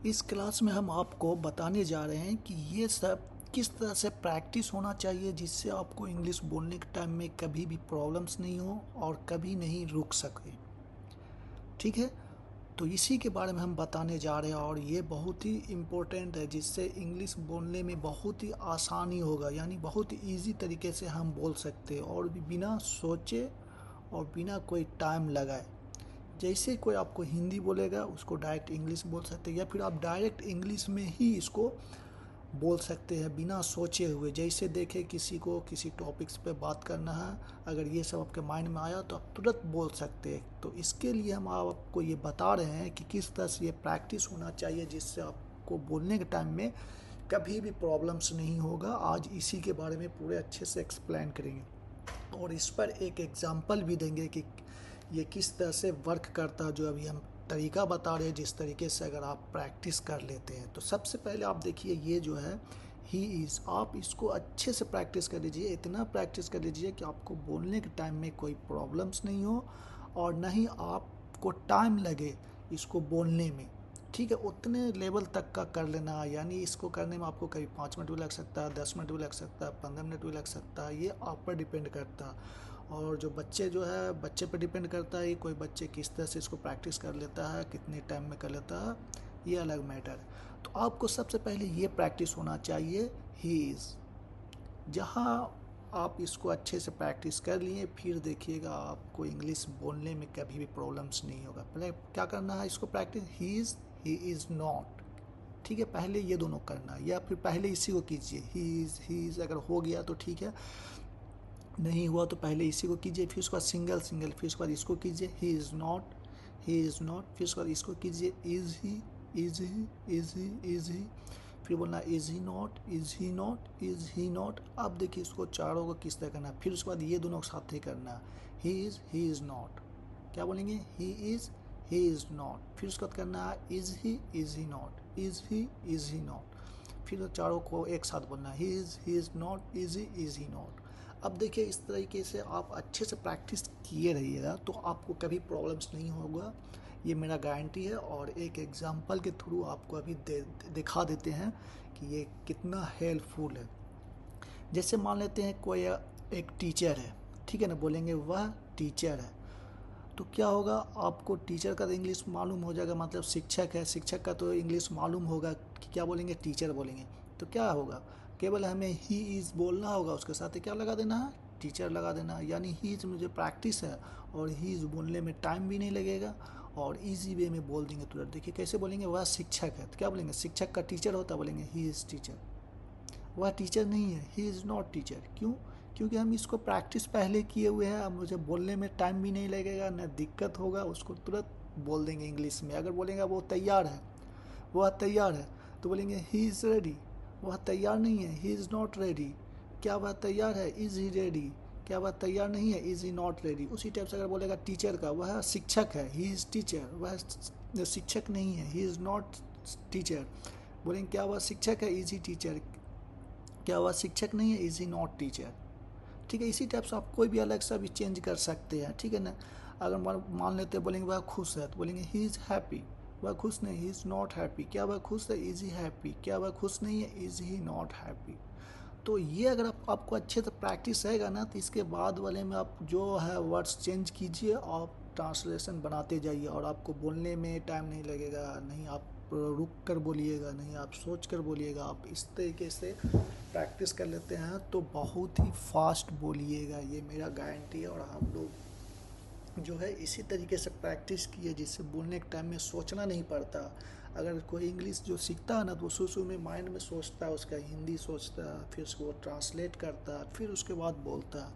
इस क्लास में हम आपको बताने जा रहे हैं कि ये सब किस तरह से प्रैक्टिस होना चाहिए जिससे आपको इंग्लिश बोलने के टाइम में कभी भी प्रॉब्लम्स नहीं हो और कभी नहीं रुक सके। ठीक है, तो इसी के बारे में हम बताने जा रहे हैं और ये बहुत ही इम्पोर्टेंट है जिससे इंग्लिश बोलने में बहुत ही आसानी होगा, यानी बहुत ही ईजी तरीके से हम बोल सकते हैं और भी बिना सोचे और बिना कोई टाइम लगाए। जैसे कोई आपको हिंदी बोलेगा उसको डायरेक्ट इंग्लिश बोल सकते हैं या फिर आप डायरेक्ट इंग्लिश में ही इसको बोल सकते हैं बिना सोचे हुए। जैसे देखें किसी को किसी टॉपिक्स पे बात करना है, अगर ये सब आपके माइंड में आया तो आप तुरंत बोल सकते हैं। तो इसके लिए हम आपको ये बता रहे हैं कि किस तरह से ये प्रैक्टिस होना चाहिए जिससे आपको बोलने के टाइम में कभी भी प्रॉब्लम्स नहीं होगा। आज इसी के बारे में पूरे अच्छे से एक्सप्लेन करेंगे और इस पर एक एग्जाम्पल भी देंगे कि ये किस तरह से वर्क करता है, जो अभी हम तरीका बता रहे हैं जिस तरीके से अगर आप प्रैक्टिस कर लेते हैं। तो सबसे पहले आप देखिए ये जो है ही इज़, आप इसको अच्छे से प्रैक्टिस कर लीजिए, इतना प्रैक्टिस कर लीजिए कि आपको बोलने के टाइम में कोई प्रॉब्लम्स नहीं हो और ना ही आपको टाइम लगे इसको बोलने में। ठीक है, उतने लेवल तक का कर लेना, यानी इसको करने में आपको करीब 5 मिनट भी लग सकता है, 10 मिनट भी लग सकता है, 15 मिनट भी लग सकता है, ये आप पर डिपेंड करता है। और जो बच्चे जो है बच्चे पर डिपेंड करता है, कोई बच्चे किस तरह से इसको प्रैक्टिस कर लेता है, कितने टाइम में कर लेता है, ये अलग मैटर है। तो आपको सबसे पहले ये प्रैक्टिस होना चाहिए ही इज़। जहाँ आप इसको अच्छे से प्रैक्टिस कर लिए फिर देखिएगा आपको इंग्लिश बोलने में कभी भी प्रॉब्लम्स नहीं होगा। पहले क्या करना है इसको प्रैक्टिस, ही इज़ नॉट। ठीक है, पहले ये दोनों करना है या फिर पहले इसी को कीजिए, ही इज़ अगर हो गया तो ठीक है, नहीं हुआ तो पहले इसी को कीजिए, फिर उसके बाद सिंगल, फिर उसके बाद इसको कीजिए ही इज़ नॉट, फिर उसके बाद इसको कीजिए इज़ ही, इज़ ही, फिर बोलना is he not, is he not. अब देखिए इसको चारों को किस तरह करना है, फिर उसके बाद ये दोनों साथ ही करना है, ही इज़ नॉट। क्या बोलेंगे, ही इज़ नॉट, फिर उसके बाद करना है is he not, is he not, फिर चारों को एक साथ बोलना है he is not, is he not. अब देखिए इस तरीके से आप अच्छे से प्रैक्टिस किए रहिएगा तो आपको कभी प्रॉब्लम्स नहीं होगा, ये मेरा गारंटी है। और एक एग्जांपल के थ्रू आपको अभी दिखा देते हैं कि ये कितना हेल्पफुल है। जैसे मान लेते हैं कोई एक टीचर है, ठीक है ना, बोलेंगे वह टीचर है, तो क्या होगा, आपको टीचर का तो इंग्लिश मालूम हो जाएगा, मतलब शिक्षक है, शिक्षक का तो इंग्लिश मालूम होगा कि क्या बोलेंगे, टीचर बोलेंगे। तो क्या होगा, केवल हमें ही इज़ बोलना होगा, उसके साथ क्या लगा देना है, टीचर लगा देना है। यानी ही इज़ में जो प्रैक्टिस है और ही इज़ बोलने में टाइम भी नहीं लगेगा और ईजी वे में बोल देंगे तुरंत। देखिए कैसे बोलेंगे, वह शिक्षक है तो क्या बोलेंगे, शिक्षक का टीचर होता है, बोलेंगे ही इज़ टीचर। वह टीचर नहीं है, ही इज़ नॉट टीचर। क्यों, क्योंकि हम इसको प्रैक्टिस पहले किए हुए हैं, अब मुझे बोलने में टाइम भी नहीं लगेगा, न दिक्कत होगा, उसको तुरंत बोल देंगे इंग्लिश में। अगर बोलेंगे वो तैयार है, वह तैयार है, तो बोलेंगे ही इज़ रेडी। वह तैयार नहीं है, ही इज़ नॉट रेडी। क्या वह तैयार है, इज़ ही रेडी। क्या वह तैयार नहीं है, इज़ ही नॉट रेडी। उसी टाइप से अगर बोलेगा टीचर का, वह शिक्षक है, ही इज़ टीचर, वह शिक्षक नहीं है, ही इज़ नॉट टीचर। बोलेंगे क्या वह शिक्षक है, इज़ ही टीचर। क्या वह शिक्षक नहीं है, इज़ ही नॉट टीचर। ठीक है, इसी टाइप से आप कोई भी अलग सा भी चेंज कर सकते हैं। ठीक है ना, अगर मान लेते हैं बोलेंगे वह खुश है तो बोलेंगे ही इज़ हैप्पी। वह खुश नहीं, ही इज़ नॉट हैप्पी। क्या वह खुश है, इज़ ही हैप्पी। क्या वह खुश नहीं है, इज़ ही नॉट हैप्पी। तो ये अगर आपको अच्छे से प्रैक्टिस रहेगा ना तो इसके बाद वाले में आप जो है वर्ड्स चेंज कीजिए, आप ट्रांसलेशन बनाते जाइए और आपको बोलने में टाइम नहीं लगेगा, नहीं आप रुक कर बोलिएगा, नहीं आप सोच कर बोलिएगा। आप इस तरीके से प्रैक्टिस कर लेते हैं तो बहुत ही फास्ट बोलिएगा, ये मेरा गारंटी है। और हम लोग जो है इसी तरीके से प्रैक्टिस किए जिससे बोलने के टाइम में सोचना नहीं पड़ता। अगर कोई इंग्लिश जो सीखता है ना तो शुरू में माइंड में सोचता है, उसका हिंदी सोचता है, फिर उसको ट्रांसलेट करता है, फिर उसके बाद बोलता है।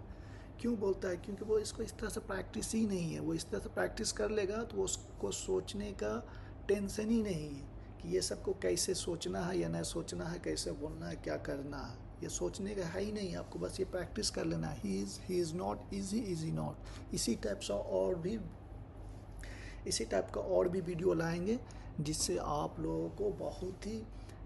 क्यों बोलता है, क्योंकि वो इसको इस तरह से प्रैक्टिस ही नहीं है। वो इस तरह से प्रैक्टिस कर लेगा तो उसको सोचने का टेंशन ही नहीं है कि ये सबको कैसे सोचना है या नहीं सोचना है, कैसे बोलना है, क्या करना है, ये सोचने का है ही नहीं। आपको बस ये प्रैक्टिस कर लेना है, he is not, is he not. इसी टाइप का और भी वीडियो लाएंगे जिससे आप लोगों को बहुत ही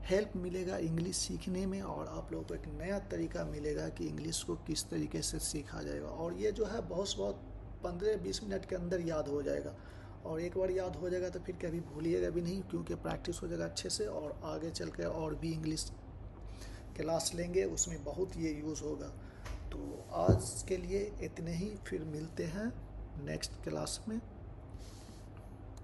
हेल्प मिलेगा इंग्लिश सीखने में और आप लोगों को एक नया तरीका मिलेगा कि इंग्लिश को किस तरीके से सीखा जाएगा। और ये जो है बहुत 15-20 मिनट के अंदर याद हो जाएगा और एक बार याद हो जाएगा तो फिर कभी भूलिएगा भी नहीं, क्योंकि प्रैक्टिस हो जाएगा अच्छे से, और आगे चल के और भी इंग्लिश क्लास लेंगे उसमें बहुत ये यूज़ होगा। तो आज के लिए इतने ही, फिर मिलते हैं नेक्स्ट क्लास में।